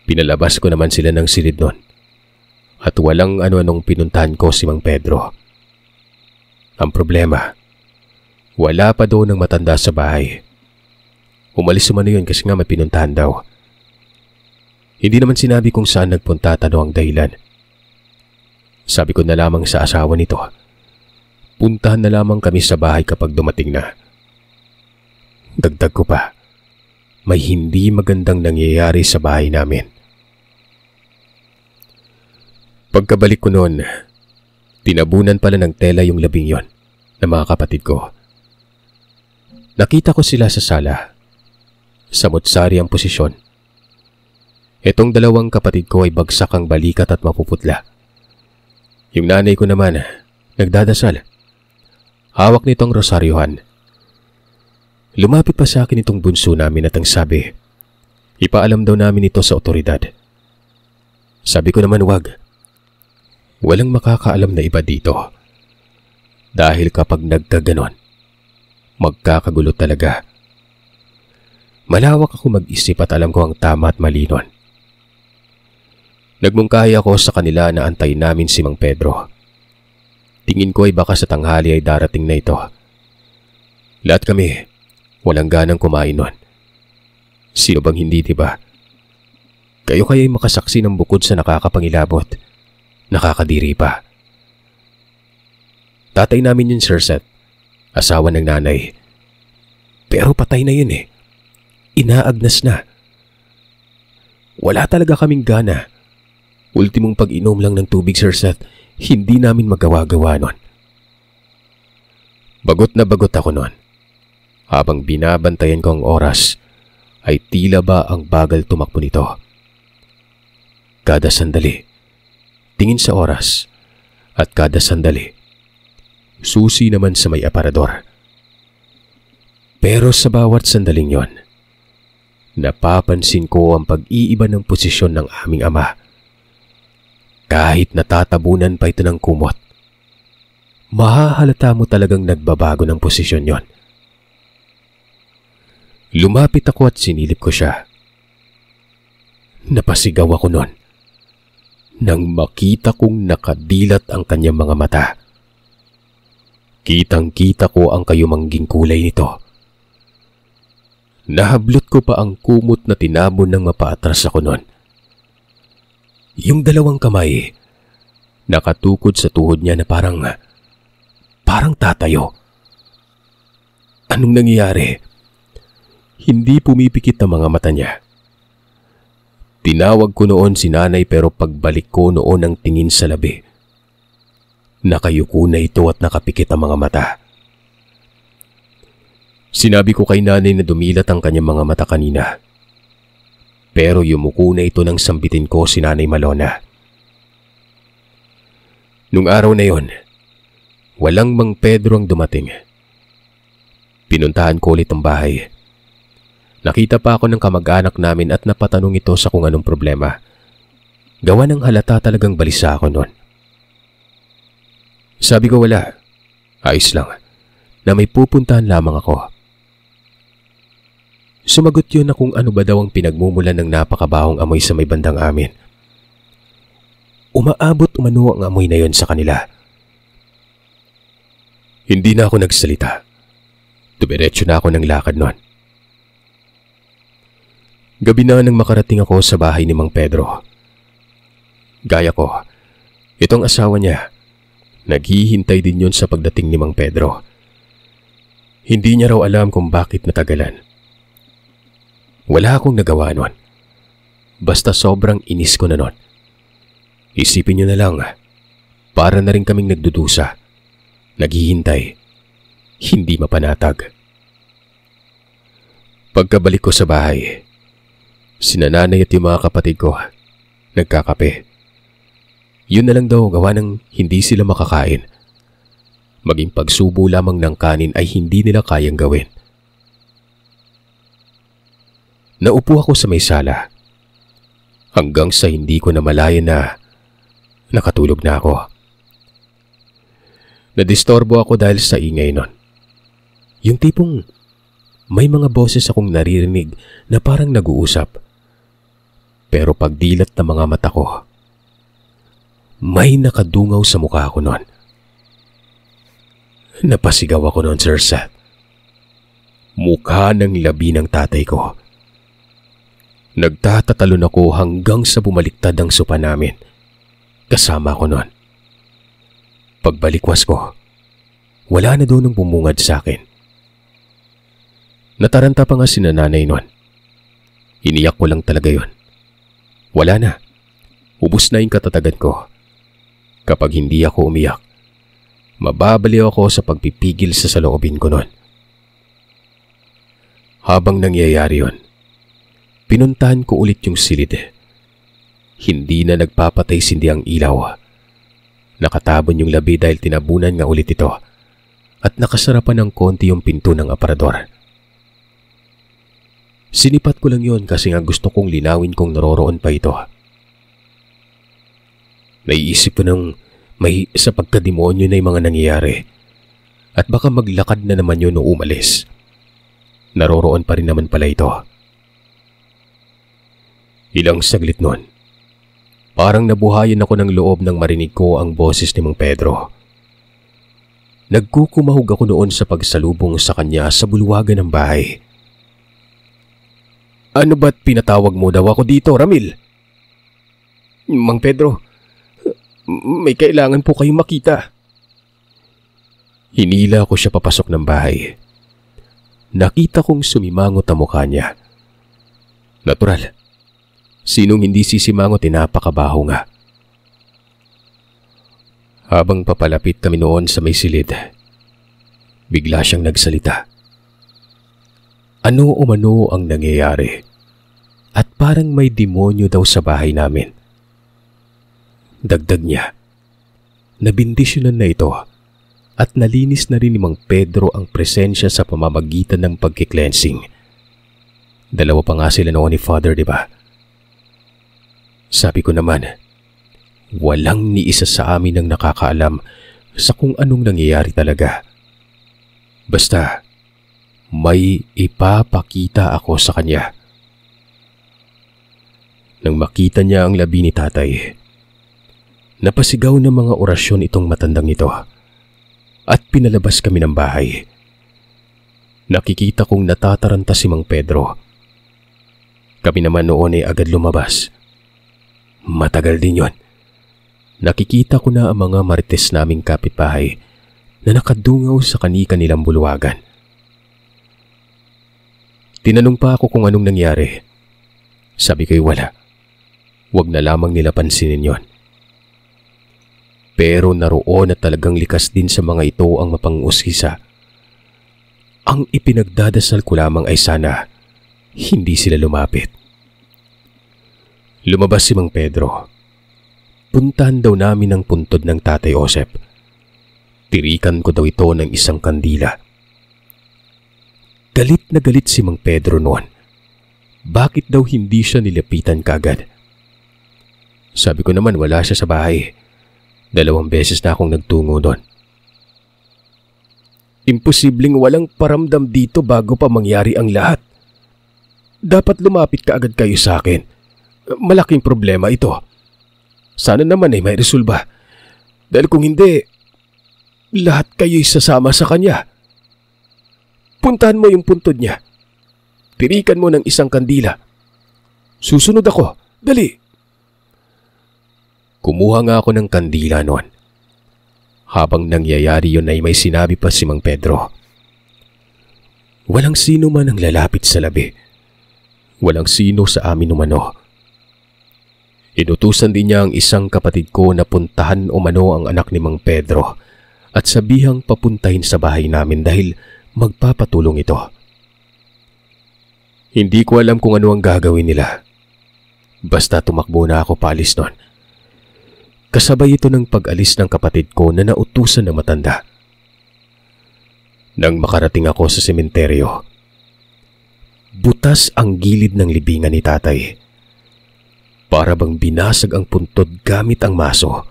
Pinalabas ko naman sila ng silid nun. At walang ano-anong pinuntahan ko si Mang Pedro. Ang problema, wala pa doon ng matanda sa bahay. Umalis naman yun kasi nga may pinuntahan daw. Hindi naman sinabi kung saan nagpunta, tanong ang dahilan. Sabi ko na lamang sa asawa nito, puntahan na lamang kami sa bahay kapag dumating na. Dagdag ko pa, may hindi magandang nangyayari sa bahay namin. Pagkabalik ko noon, tinabunan pala ng tela yung labing yon ng mga kapatid ko. Nakita ko sila sa sala. Samot-sari ang posisyon. Itong dalawang kapatid ko ay bagsak ang balikat at mapuputla. Yung nanay ko naman, nagdadasal. Hawak nitong rosaryohan. Lumapit pa sa akin itong bunso namin at ang sabi, ipaalam daw namin ito sa otoridad. Sabi ko naman wag. Walang makakaalam na iba dito. Dahil kapag nagkaganon, magkakagulo talaga. Malawak ako mag-isip at alam ko ang tama at mali nun. Nagmungkahi ako sa kanila na antayin namin si Mang Pedro. Tingin ko ay baka sa tanghali ay darating na ito. Lahat kami, walang ganang kumain nun. Sino bang hindi, diba? Kayo kaya'y makasaksi ng bukod sa nakakapangilabot. Nakakadiri pa. Tatay namin yun, Sir Seth. Asawa ng nanay. Pero patay na yun eh. Inaagnas na. Wala talaga kaming gana. Ultimong pag-inom lang ng tubig, Sir Seth, hindi namin magawa-gawa nun. Bagot na bagot ako nun. Habang binabantayan ko ang oras, ay tila ba ang bagal tumakbo nito. Kada sandali, tingin sa oras, at kada sandali, susi naman sa may aparador. Pero sa bawat sandaling yon, napapansin ko ang pag-iiba ng posisyon ng aming ama. Kahit natatabunan pa ito ng kumot, mahahalata mo talagang nagbabago ng posisyon yon. Lumapit ako at sinilip ko siya. Napasigaw ako noon nang makita kong nakadilat ang kanyang mga mata. Kitang-kita ko ang kayumangging kulay nito. Nahablot ko pa ang kumot na tinabon ng mapaatras ako noon. Yung dalawang kamay, nakatukod sa tuhod niya na parang tatayo. Anong nangyayari? Hindi pumipikit ang mga mata niya. Tinawag ko noon si nanay pero pagbalik ko noon ang tingin sa labi, nakayuko na ito at nakapikit ang mga mata. Sinabi ko kay nanay na dumilat ang kanyang mga mata kanina. Pero yumuko na ito nang sambitin ko si Nanay Malona. Nung araw na yon, walang Mang Pedro ang dumating. Pinuntahan ko ulit ang bahay. Nakita pa ako ng kamag-anak namin at napatanong ito sa kung anong problema. Gawa ng halata talagang balisa ako noon. Sabi ko wala, ayos lang, na may pupuntahan lamang ako. Sumagot yun na kung ano ba daw ang pinagmumulan ng napakabahong amoy sa may bandang amin. Umaabot umano ang amoy na yon sa kanila. Hindi na ako nagsalita. Dumiretso na ako ng lakad nun. Gabi na nang makarating ako sa bahay ni Mang Pedro. Gaya ko, itong asawa niya, naghihintay din yun sa pagdating ni Mang Pedro. Hindi niya raw alam kung bakit natagalan. Wala akong nagawa nun. Basta sobrang inis ko na nun. Isipin niyo na lang, para na rin kaming nagdudusa, naghihintay, hindi mapanatag. Pagkabalik ko sa bahay, sina nanay at yung mga kapatid ko, nagkakape. Yun na lang daw gawa ng hindi sila makakain. Maging pagsubo lamang ng kanin ay hindi nila kayang gawin. Naupo ako sa may sala hanggang sa hindi ko namalayan na nakatulog na ako. Nadistorbo ako dahil sa ingay nun. Yung tipong may mga boses akong naririnig na parang nag-uusap. Pero pagdilat ng mga mata ko, may nakadungaw sa mukha ko nun. Napasigaw ako nun, Sir Seth. Mukha ng labi ng tatay ko. Nagtatatalon ako hanggang sa bumaliktad ang sopa namin. Kasama ko nun. Pagbalikwas ko, wala na doon ang bumungad sa akin. Nataranta pa nga si nanay nun. Iniyak ko lang talaga yon. Wala na. Ubus na yung katatagan ko. Kapag hindi ako umiyak, mababaliw ako sa pagpipigil sa saloobin ko nun. Habang nangyayari yon, pinuntahan ko ulit yung silid. Hindi na nagpapatay-sindi ang ilaw. Nakatabon yung labi dahil tinabunan nga ulit ito at nakasarapan ng konti yung pinto ng aparador. Sinipat ko lang yon kasi nga gusto kong linawin kung naroroon pa ito. Naiisip ko nang may sa pagkademonyo na yung mga nangyayari at baka maglakad na naman yun o umalis. Naroroon pa rin naman pala ito. Ilang saglit nun, parang nabuhayan ako ng loob nang marinig ko ang boses ni Mang Pedro. Nagkukumahog ako noon sa pagsalubong sa kanya sa bulwagan ng bahay. Ano ba't pinatawag mo daw ako dito, Ramil? Mang Pedro, may kailangan po kayong makita. Hinila ko siya papasok ng bahay. Nakita kong sumimangot ang mukha niya. Natural. Sinong hindi sisimangot napakabaho nga. Habang papalapit kami noon sa may silid, bigla siyang nagsalita. Ano umano ang nangyayari at parang may demonyo daw sa bahay namin. Dagdag niya, nabindisyonan na ito at nalinis na rin ni Mang Pedro ang presensya sa pamamagitan ng pagkiklensing. Dalawa pa nga sila noon ni Father, di ba? Sabi ko naman, Walang ni isa sa amin ang nakakaalam sa kung anong nangyayari talaga. Basta, may ipapakita ako sa kanya. Nang makita niya ang labi ni tatay, napasigaw ng mga orasyon itong matandang ito at pinalabas kami ng bahay. Nakikita kong natataranta si Mang Pedro. Kami naman noon ay agad lumabas. Matagal din yon. Nakikita ko na ang mga marites naming kapitbahay na nakadungaw sa kani-kanilang bulwagan. Tinanong pa ako kung anong nangyari. Sabi ko'y wala. Huwag na lamang nila pansinin yon. Pero naroon at talagang likas din sa mga ito ang mapang-usisa. Ang ipinagdadasal ko lamang ay sana hindi sila lumapit. Lumabas si Mang Pedro. Puntahan daw namin ang puntod ng Tatay Josep. Tirikan ko daw ito ng isang kandila. Galit na galit si Mang Pedro noon. Bakit daw hindi siya nilapitan kaagad? Sabi ko naman wala siya sa bahay. 2 beses na akong nagtungo doon. Imposibleng walang paramdam dito bago pa mangyari ang lahat. Dapat lumapit ka agad kayo sa akin. Malaking problema ito. Sana naman ay may resolba. Dahil kung hindi, lahat kayo'y sasama sa kanya. Puntahan mo yung puntod niya. Tirikan mo ng isang kandila. Susunod ako. Dali. Kumuha nga ako ng kandila noon. Habang nangyayari yun ay may sinabi pa si Mang Pedro. Walang sino man ang lalapit sa labi. Walang sino sa amin umano. Inutusan din niya ang isang kapatid ko na puntahan umano ang anak ni Mang Pedro at sabihang papuntahin sa bahay namin dahil magpapatulong ito. Hindi ko alam kung ano ang gagawin nila. Basta tumakbo na ako paalis nun. Kasabay ito ng pag-alis ng kapatid ko na nautusan ng matanda. Nang makarating ako sa sementeryo, butas ang gilid ng libingan ni tatay. Para bang binasag ang puntod gamit ang maso.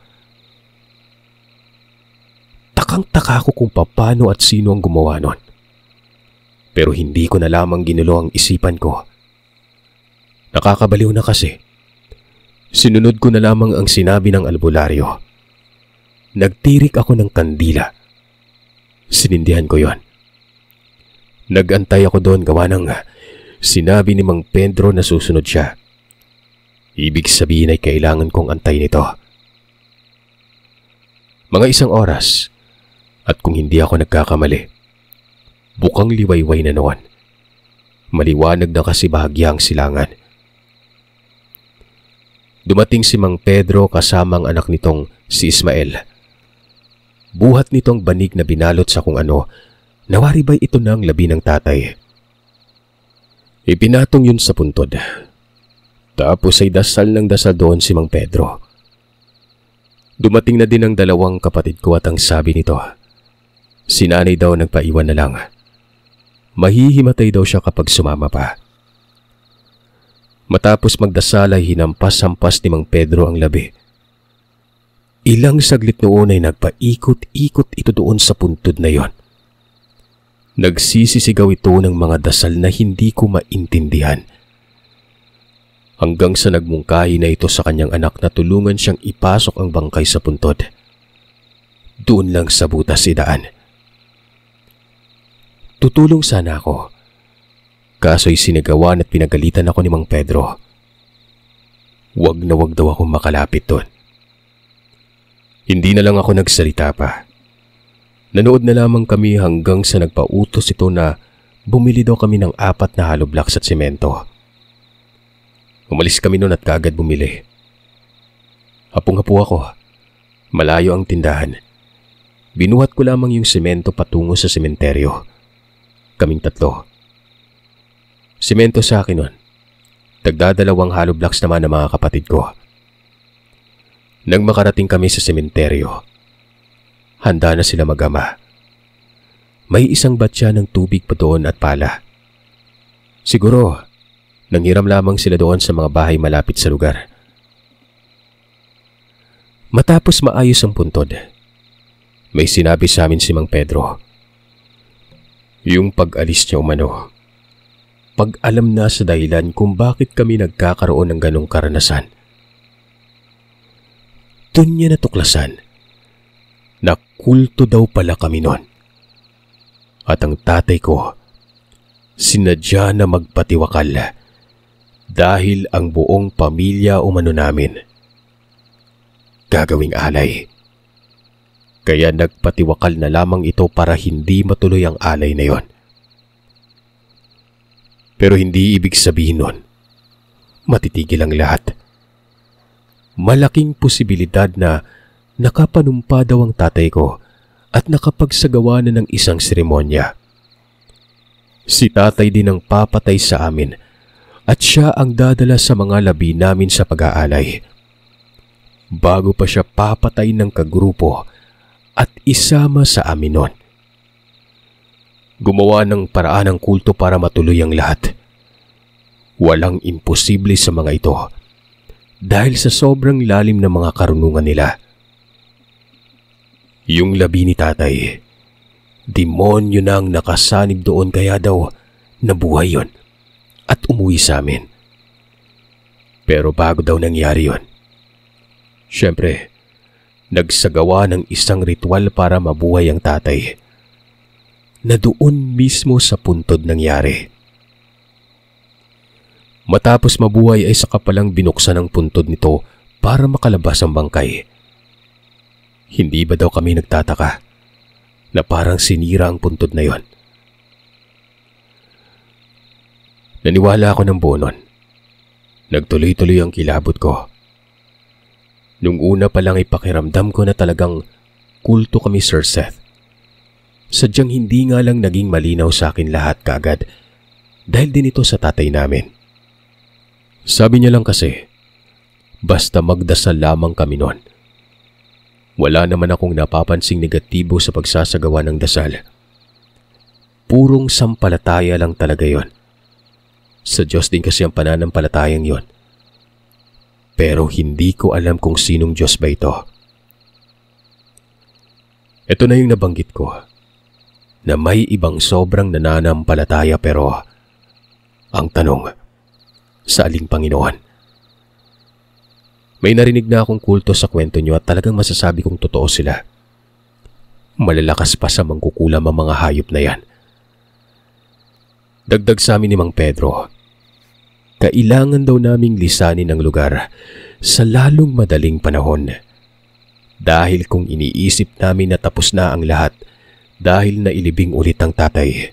Takang-taka ko kung paano at sino ang gumawa nun. Pero hindi ko na lamang ginulo ang isipan ko. Nakakabaliw na kasi. Sinunod ko na lamang ang sinabi ng albularyo. Nagtirik ako ng kandila. Sinindihan ko yon. Nagantay ako doon gawa ng sinabi ni Mang Pedro na susunod siya. Ibig sabihin ay kailangan kong antay nito. Mga 1 oras at kung hindi ako nagkakamali, bukang liwayway na noon. Maliwanag na kasi bahagya ang silangan. Dumating si Mang Pedro kasama ang anak nitong si Ismael. Buhat nitong banig na binalot sa kung ano, nawari ba'y ito na ang labi ng tatay. Ipinatong yun sa puntod. Tapos ay dasal ng dasal doon si Mang Pedro. Dumating na din ang 2 kapatid ko at ang sabi nito, si nanay daw nagpaiwan na lang. Mahihimatay daw siya kapag sumama pa. Matapos magdasal ay hinampas-hampas ni Mang Pedro ang labi. Ilang saglit noon ay nagpaikot-ikot ito doon sa puntod na yon. Nagsisisigaw ito ng mga dasal na hindi ko maintindihan. Hanggang sa nagmungkahi na ito sa kanyang anak na tulungan siyang ipasok ang bangkay sa puntod. Doon lang sa butas idaan. Tutulong sana ako. Kaso'y sinagawan at pinagalitan ako ni Mang Pedro. Wag na wag daw akong makalapit doon. Hindi na lang ako nagsalita pa. Nanood na lamang kami hanggang sa nagpautos ito na bumili daw kami ng 4 na hollow blocks at semento. Umalis kami noon at kaagad bumili. Hapong-hapo ako. Malayo ang tindahan. Binuhat ko lamang yung semento patungo sa sementeryo. Kaming 3. Semento sa akin nun. Tagdadalawang hollow blocks naman ng mga kapatid ko. Nang makarating kami sa sementeryo, handa na sila mag-ama. May isang batya ng tubig pa doon at pala. Siguro, nanghiram lamang sila doon sa mga bahay malapit sa lugar. Matapos maayos ang puntod, may sinabi sa amin si Mang Pedro. Yung pag-alis niya umano, pag-alam na sa dahilan kung bakit kami nagkakaroon ng ganong karanasan. Doon niya natuklasan na kulto daw pala kami noon. At ang tatay ko, sinadya na magpatiwakal dahil ang buong pamilya umano namin gagawing alay. Kaya nagpatiwakal na lamang ito para hindi matuloy ang alay na yon. Pero hindi ibig sabihin nun matitigil ang lahat. Malaking posibilidad na nakapanumpa daw ang tatay ko at nakapagsagawa na ng isang seremonya. Si tatay din ang papatay sa amin at siya ang dadala sa mga labi namin sa pag-aalay. Bago pa siya papatay ng kagrupo at isama sa amin nun. Gumawa ng paraan ng kulto para matuloy ang lahat. Walang imposible sa mga ito dahil sa sobrang lalim ng mga karunungan nila. Yung labi ni tatay, demonyo na ang nakasanib doon kaya daw nabuhay yon at umuwi sa amin. Pero bago daw nangyari yon, syempre, nagsagawa ng isang ritual para mabuhay ang tatay na doon mismo sa puntod nangyari. Matapos mabuhay ay saka palang binuksan ang puntod nito para makalabas ang bangkay. Hindi ba daw kami nagtataka na parang sinira ang puntod na yon? Naniwala ako ng buo nun. Nagtuloy-tuloy ang kilabot ko. Nung una pa lang ipakiramdam ko na talagang kulto kami, Sir Seth. Sadyang hindi nga lang naging malinaw sa akin lahat kaagad dahil din ito sa tatay namin. Sabi niya lang kasi, basta magdasal lamang kami nun. Wala naman akong napapansing negatibo sa pagsasagawa ng dasal. Purong sampalataya lang talaga yon. Sa Diyos din kasi ang pananampalatayang yon. Pero hindi ko alam kung sinong Diyos ba ito. Ito na yung nabanggit ko, na may ibang sobrang nananampalataya pero ang tanong, sa aling Panginoon? May narinig na akong kulto sa kwento niyo at talagang masasabi kong totoo sila. Malalakas pa sa mangkukulam ang mga hayop na yan. Dagdag sa amin ni Mang Pedro, kailangan daw naming lisanin ang lugar sa lalong madaling panahon. Dahil kung iniisip namin na tapos na ang lahat dahil nailibing ulit ang tatay,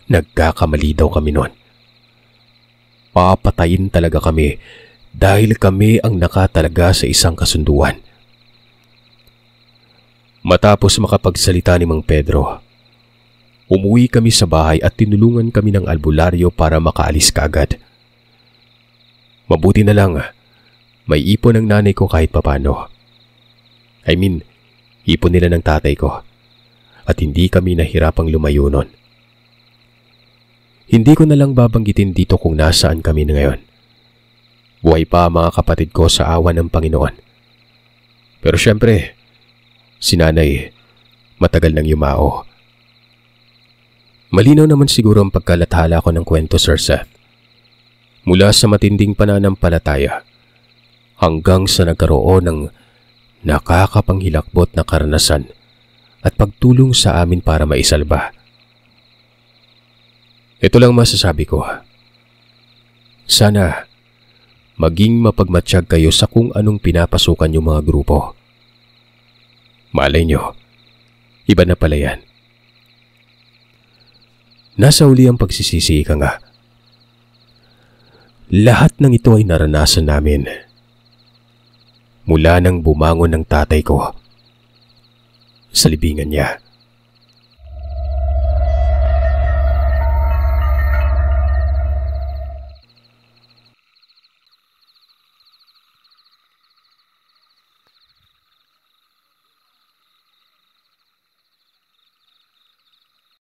nagkakamali daw kami noon. Papatayin talaga kami dahil kami ang nakatalaga sa isang kasunduan. Matapos makapagsalita ni Mang Pedro, umuwi kami sa bahay at tinulungan kami ng albularyo para makaalis kaagad. Mabuti na lang, may ipon ng nanay ko kahit papano. Ipon nila ng tatay ko at hindi kami nahirapang lumayo nun. Hindi ko na lang babanggitin dito kung nasaan kami na ngayon. Buhay pa ang mga kapatid ko sa awa ng Panginoon. Pero syempre, si nanay matagal nang yumao. Malinaw naman siguro ang pagkalathala ko ng kwento, Sir Seth. Mula sa matinding pananampalataya hanggang sa nagkaroon ng nakakapanghilakbot na karanasan at pagtulong sa amin para maisalba. Ito lang masasabi ko. Sana maging mapagmatsyag kayo sa kung anong pinapasukan yung mga grupo. Malay nyo, iba na pala yan. Nasa uli ang pagsisisi ka nga. Lahat ng ito ay naranasan namin. Mula nang bumangon ng tatay ko sa libingan niya.